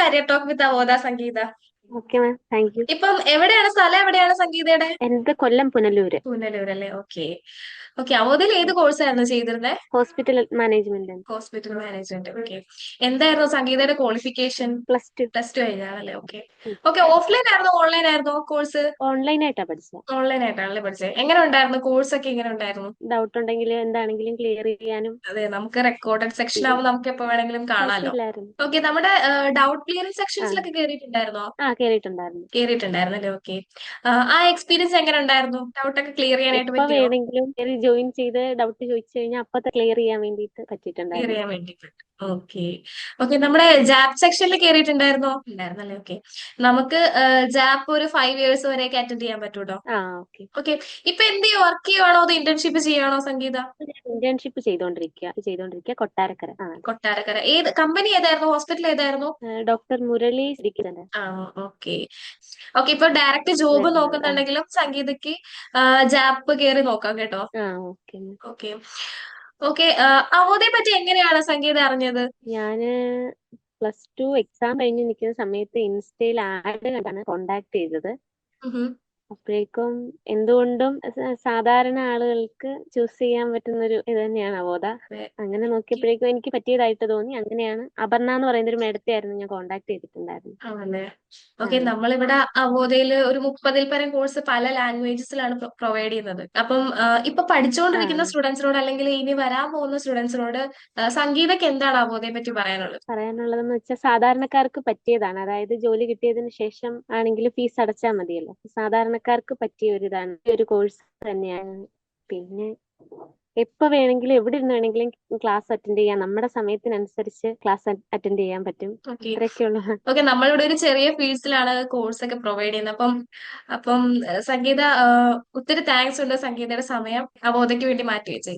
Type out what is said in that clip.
Career talk with Avodha Sangeetha. Okay ma'am, thank you. ഇപ്പം എവിടെയാണ് സ്ഥലം, എവിടെയാണ് സംഗീതയുടെ? എന്റെ കൊല്ലം പുനലൂര്. പുനലൂരല്ലേ? ഓക്കെ. ഓക്കെ, അവോദയിൽ ഏത് കോഴ്സായിരുന്നു ചെയ്തിരുന്നത്? Hospital management. Hospital management. Okay. എന്തായിരുന്നു സംഗീതയുടെ ക്വാളിഫിക്കേഷൻ? +2. പ്ലസ് ടു കഴിഞ്ഞാണല്ലേ? ഓക്കെ. ഓക്കെ, ഓഫ്ലൈൻ ആയിരുന്നോ ഓൺലൈൻ ആയിരുന്നോ കോഴ്സ്? ഓൺലൈനായിട്ടാ പഠിച്ചത്. ഓൺലൈൻ ആയിട്ടാണല്ലേ പഠിച്ചത്? എങ്ങനെ ഉണ്ടായിരുന്നു കോഴ്സ് ഒക്കെ? എങ്ങനെ ഉണ്ടായിരുന്നു? ഡൗട്ട് ഉണ്ടെങ്കിൽ എന്താണെങ്കിലും ക്ലിയർ ചെയ്യാനും അതെ, നമുക്ക് റെക്കോർഡഡ് സെക്ഷൻ ആവുമ്പോൾ നമുക്ക് എപ്പോ വേണമെങ്കിലും കാണാലോ. കുഴപ്പമില്ലായിരുന്നു. ഓക്കെ, നമ്മുടെ ഡൗട്ട് ക്ലിയറിംഗ് ആ സെക്ഷൻസിലൊക്കെ കയറിയിട്ടുണ്ടായിരുന്നോ? കേറിയിട്ടുണ്ടായിരുന്നു. കേറിയിട്ടുണ്ടായിരുന്നല്ലേ? ഓക്കെ. ആ എക്സ്പീരിയൻസ് എങ്ങനെ ഉണ്ടായിരുന്നു? ഡൗട്ടൊക്കെ ക്ലിയർ ചെയ്യാനായിട്ട് എപ്പോ പറ്റിയോ? വേണമെങ്കിലും കയറി ജോയിൻ ചെയ്ത് ഡൗട്ട് ചോദിച്ചു കഴിഞ്ഞാൽ അപ്പത്തെ ക്ലിയർ ചെയ്യാൻ വേണ്ടിയിട്ട് ക്ലിയർ പറ്റിയിട്ടുണ്ടായിരുന്നു. ചെയ്യാൻ വേണ്ടി പറ്റും. ഓക്കെ. ഓക്കെ, നമ്മുടെ ജാപ്പ് സെക്ഷനിൽ കയറിയിട്ടുണ്ടായിരുന്നോ? ഉണ്ടായിരുന്നല്ലേ? ഓക്കെ. നമുക്ക് ജാപ്പ് ഒരു 5 ഇയേഴ്സ് വരെയൊക്കെ അറ്റൻഡ് ചെയ്യാൻ പറ്റൂട്ടോ. ഓക്കെ. ഓക്കെ. ഇപ്പൊ എന്ത് ചെയ്യും? വർക്ക് ചെയ്യുവാണോ അതോ ഇന്റേൺഷിപ്പ് ചെയ്യുവാണോ സംഗീത? ഇന്റേൺഷിപ്പ് ചെയ്തോണ്ടിരിക്കുക കൊട്ടാരക്കര. കൊട്ടാരക്കര. ഏത് കമ്പനി ഏതായിരുന്നു? ഹോസ്പിറ്റൽ ഏതായിരുന്നു? ഡോക്ടർ മുരളി സെന്റർ ആ. ഓക്കെ. ഓക്കെ, ഇപ്പൊ ഡയറക്റ്റ് ജോബ് വരുന്നത്. നോക്കുന്നുണ്ടെങ്കിലും സംഗീതയ്ക്ക് ജാപ്പ് കയറി നോക്കാം കേട്ടോ. ഓക്കെ. ഓക്കെ. ഓക്കെ. അവോദയെ പറ്റി എങ്ങനെയാണ് സംഗീത അറിഞ്ഞത്? ഞാന് +2 എക്സാം കഴിഞ്ഞ് നിൽക്കുന്ന സമയത്ത് ഇൻസ്റ്റയിൽ ആഡ് കണ്ടാണ് കോണ്ടാക്ട് ചെയ്തത്. ഉഹും. അപ്പോഴേക്കും എന്തുകൊണ്ടും സാധാരണ ആളുകൾക്ക് ചൂസ് ചെയ്യാൻ പറ്റുന്ന ഒരു ഇത് തന്നെയാണ് അവോദ. അതെ. അങ്ങനെ നോക്കിയപ്പോഴേക്കും എനിക്ക് പറ്റിയതായിട്ട് തോന്നി. അങ്ങനെയാണ് അപർണ എന്ന് പറയുന്ന ഒരു മേഡത്തെയായിരുന്നു ഞാൻ കോണ്ടാക്ട് ചെയ്തിട്ടുണ്ടായിരുന്നു. ആണല്ലേ? ആ ഓക്കെ, നമ്മളിവിടെ അവോദയില് ഒരു 30-ൽ പരം കോഴ്സ് പല ലാംഗ്വേജസിലാണ് പ്രൊവൈഡ് ചെയ്യുന്നത്. അപ്പം ഇപ്പൊ ആ പഠിച്ചുകൊണ്ടിരിക്കുന്ന സ്റ്റുഡൻസിനോട് അല്ലെങ്കിൽ ഇനി വരാൻ പോകുന്ന സ്റ്റുഡൻസിനോട് സംഗീതയ്ക്ക് എന്താണ് അവോദയെ പറ്റി പറയാനുള്ളത്? പറയാനുള്ളതെന്ന് വെച്ചാൽ സാധാരണക്കാർക്ക് പറ്റിയതാണ്. അതായത് ജോലി കിട്ടിയതിന് ശേഷം ആണെങ്കിലും ഫീസ് അടച്ചാൽ മതിയല്ലോ. സാധാരണക്കാർക്ക് പറ്റിയ ഒരു ഇതാണ്, ഈ ഒരു കോഴ്സ് തന്നെയാണ്. പിന്നെ എപ്പോ വേണമെങ്കിലും എവിടെ ഇരുന്ന് വേണമെങ്കിലും ക്ലാസ് അറ്റൻഡ് ചെയ്യാം. നമ്മുടെ സമയത്തിനനുസരിച്ച് ക്ലാസ് അറ്റൻഡ് ചെയ്യാൻ പറ്റും. ഓക്കെ. അത്രയൊക്കെയുള്ള. ഓക്കെ, നമ്മളിവിടെ ഒരു ചെറിയ ഫീസിലാണ് കോഴ്സ് ഒക്കെ പ്രൊവൈഡ് ചെയ്യുന്നത്. അപ്പം അപ്പം സംഗീത, ഒത്തിരി താങ്ക്സ് ഉണ്ട് സംഗീതയുടെ സമയം അവോദയ്ക്ക് വേണ്ടി മാറ്റി വെച്ചേ.